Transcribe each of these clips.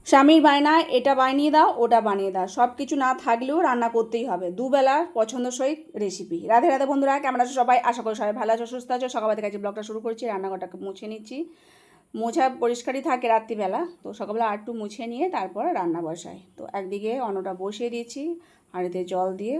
স্বামীর বায়না এটা বানিয়ে দাও ওটা বানিয়ে দাও, সব কিছু না থাকলেও রান্না করতেই হবে, দুবেলার পছন্দসই রেসিপি। রাধে রাধে বন্ধুরা, কেমন আছো সবাই? আশা করি সবাই ভালো আছো, সুস্থ আছো। সকাল থেকে আজকে ব্লগটা শুরু করছি, রান্নাঘরটাকে মুছে নিচ্ছি। মোছা পরিষ্কারই থাকে রাত্রিবেলা, তো সকালবেলা আর একটু মুছে নিয়ে তারপর রান্না বসাই। তো একদিকে অন্নটা বসিয়ে দিয়েছি হাঁড়িতে জল দিয়ে,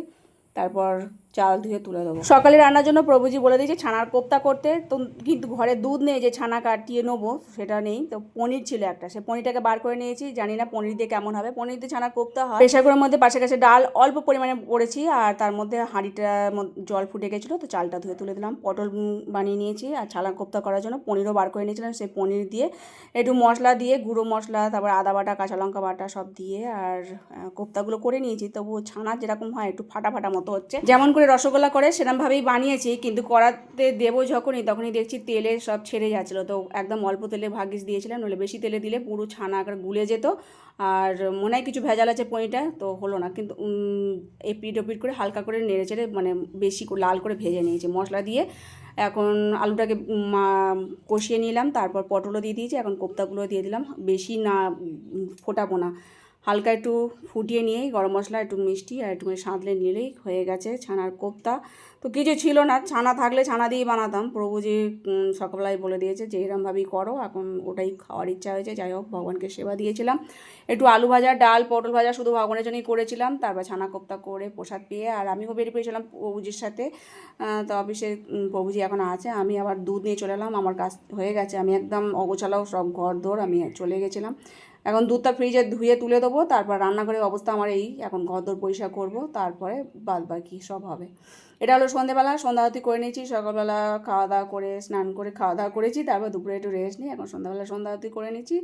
তারপর চাল ধুয়ে তুলে দেবো। সকালে রান্নার জন্য প্রভুজি বলে দিয়েছে ছানার কোপ্তা করতে, তো কিন্তু ঘরে দুধ নেই যে ছানা কাটিয়ে নেবো, সেটা নেই। তো পনির ছিল একটা, সে পনিরটাকে বার করে নিয়েছি। জানি না পনির দিয়ে কেমন হবে, পনির দিয়ে ছানার কোপ্তা হয়। প্রেশার কুকারের মধ্যে পাশে কাছে ডাল অল্প পরিমাণে করেছি, আর তার মধ্যে হাঁড়িটা জল ফুটে গেছিলো, তো চালটা ধুয়ে তুলে দিলাম। পটল বানিয়ে নিয়েছি, আর ছানার কোপ্তা করার জন্য পনিরও বার করে নিয়েছিলাম। সেই পনির দিয়ে একটু মশলা দিয়ে, গুঁড়ো মশলা, তারপর আদা বাটা, কাঁচা লঙ্কা বাটা সব দিয়ে আর কোপ্তাগুলো করে নিয়েছি। তবু ছানা যেরকম হয় একটু ফাটা ফাটা মতো হচ্ছে, যেমন করে রসগোল্লা করে সেরকমভাবেই বানিয়েছি। কিন্তু কড়াতে দেবো তখনই দেখছি তেলে সব ছেড়ে যাচ্ছিলো। তো একদম অল্প তেলে ভাগিস দিয়েছিলাম, নইলে বেশি তেলে দিলে পুরো ছানা আকার গুলে যেত। আর মনে হয় কিছু ভেজাল আছে পনিরটা, তো হলো না। কিন্তু এপিট ওপিট করে হালকা করে নেড়ে চেড়ে মানে বেশি লাল করে ভেজে নিয়েছি মশলা দিয়ে। এখন আলুটাকে কষিয়ে নিলাম, তারপর পটলও দিয়ে দিয়েছি। এখন কোপ্তাগুলো দিয়ে দিলাম, বেশি না ফোটাবো না, হালকা একটু ফুটিয়ে নিয়েই গরম মশলা, একটু মিষ্টি আর একটু সাঁতলে নিলেই হয়ে গেছে ছানার কোপ্তা। তো কিছু ছিল না, ছানা থাকলে ছানা দিয়েই বানাতাম। প্রভুজি সকালবেলায় বলে দিয়েছে যে এরমভাবেই করো, এখন ওটাই খাওয়ার ইচ্ছা হয়েছে। যাই হোক, ভগবানকে সেবা দিয়েছিলাম। একটু আলু ভাজা, ডাল, পটল ভাজা শুধু ভগবানের জন্যই করেছিলাম। তারপর ছানা কোপ্তা করে প্রসাদ পেয়ে আর আমিও বেরিয়ে পড়েছিলাম প্রভুজির সাথে। তো অফিসে প্রভুজি এখন আছে, আমি আবার দুধ নিয়ে চলে এলাম। আমার কাজ হয়ে গেছে, আমি একদম অগোছালাও সব ঘর দৌড় আমি চলে গেছিলাম। এখন দুধটা ফ্রিজে ধুয়ে তুলে দেবো, তারপর রান্নাঘরের অবস্থা আমার এই, এখন ঘর দৌড় পরিষ্কার করবো, তারপরে বাদ বাকি সব হবে। এটা হলো সন্ধ্যেবেলা, সন্ধ্যা আরতি করে নিয়েছি। সকালবেলা খাওয়া দাওয়া করে, স্নান করে খাওয়া দাওয়া করেছি, তারপর দুপুরে একটু রেস্ট নিই। এখন সন্ধ্যাবেলা সন্ধ্যা আরতি করে নিচ্ছি।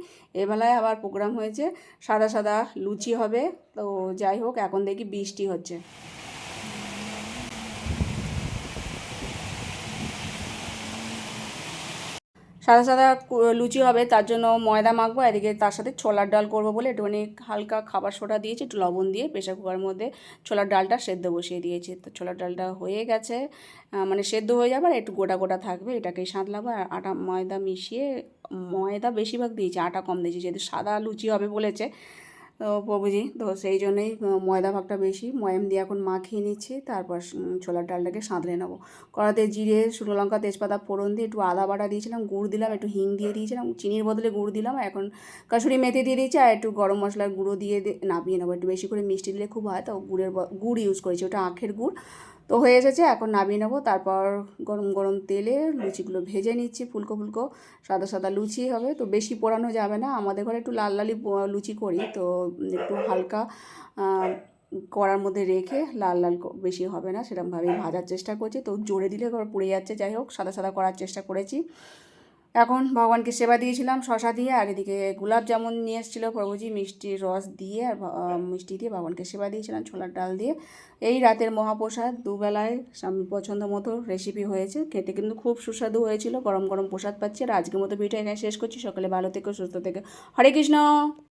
এবেলায় আবার প্রোগ্রাম হয়েছে, সাদা সাদা লুচি হবে। তো যাই হোক, এখন দেখি বৃষ্টি হচ্ছে। সাদা সাদা লুচি হবে, তার জন্য ময়দা মাখবো। এদিকে তার সাথে ছোলার ডাল করবো বলে একটুখানি হালকা খাবার সোডা দিয়েছি, একটু লবণ দিয়ে প্রেশার কুকারের মধ্যে ছোলার ডালটা সেদ্ধ বসিয়ে দিয়েছি। তো ছোলার ডালটা হয়ে গেছে, মানে সেদ্ধ হয়ে যাবে আর একটু গোটা গোটা থাকবে, এটাকেই সাঁতলাবো। আর আটা ময়দা মিশিয়ে, ময়দা বেশিরভাগ দিয়েছি, আটা কম দিয়েছি, যেহেতু সাদা লুচি হবে বলেছে তো প্রভুজি, তো সেই জন্যই ময়দা ভাগটা বেশি। ময়াম দিয়ে এখন মাখিয়ে নিচ্ছি, তারপর ছোলার ডালটাকে সাঁতলে নেবো। কড়াতে জিরে, শুকনো লঙ্কা, তেজপাতা ফোড়ন দিয়ে একটু আদা বাটা দিয়েছিলাম, গুড় দিলাম, একটু হিং দিয়ে দিয়েছিলাম, চিনির বদলে গুড় দিলাম। এখন কাসুরি মেথি দিয়ে দিয়েছি, আর একটু গরম মশলার গুঁড়ো দিয়ে নামিয়ে নেবো। একটু বেশি করে মিষ্টি দিলে খুব হয়, তো গুড় ইউজ করেছি, ওটা আখের গুড়। তো হয়ে এসেছে, এখন নামিয়ে নেবো। তারপর গরম গরম তেলে লুচিগুলো ভেজে নিচ্ছি, ফুলকো ফুলকো সাদা সাদা লুচি হবে। তো বেশি পোড়ানো যাবে না, আমাদের ঘরে একটু লাল লালি লুচি করি, তো একটু হালকা কড়ার মধ্যে রেখে লাল লাল বেশি হবে না সেরকমভাবেই ভাজার চেষ্টা করছি। তো জোরে দিলে এবার পুড়ে যাচ্ছে। যাই হোক, সাদা সাদা করার চেষ্টা করেছি। এখন ভগবানকে সেবা দিয়েছিলাম শশা দিয়ে, আর এদিকে গোলাপ জামুন নিয়ে এসেছিলো প্রভুজি, মিষ্টির রস দিয়ে আর মিষ্টি দিয়ে ভগবানকে সেবা দিয়েছিলাম ছোলার ডাল দিয়ে। এই রাতের মহাপ্রসাদ, দুবেলায় স্বামীর পছন্দ মতো রেসিপি হয়েছে, খেতে কিন্তু খুব সুস্বাদু হয়েছিল। গরম গরম প্রসাদ পাচ্ছি। আর আজকের মতো ভিডিও এখানে শেষ করছি। সকালে ভালো থেকো, সুস্থ থেকো। হরে কৃষ্ণ।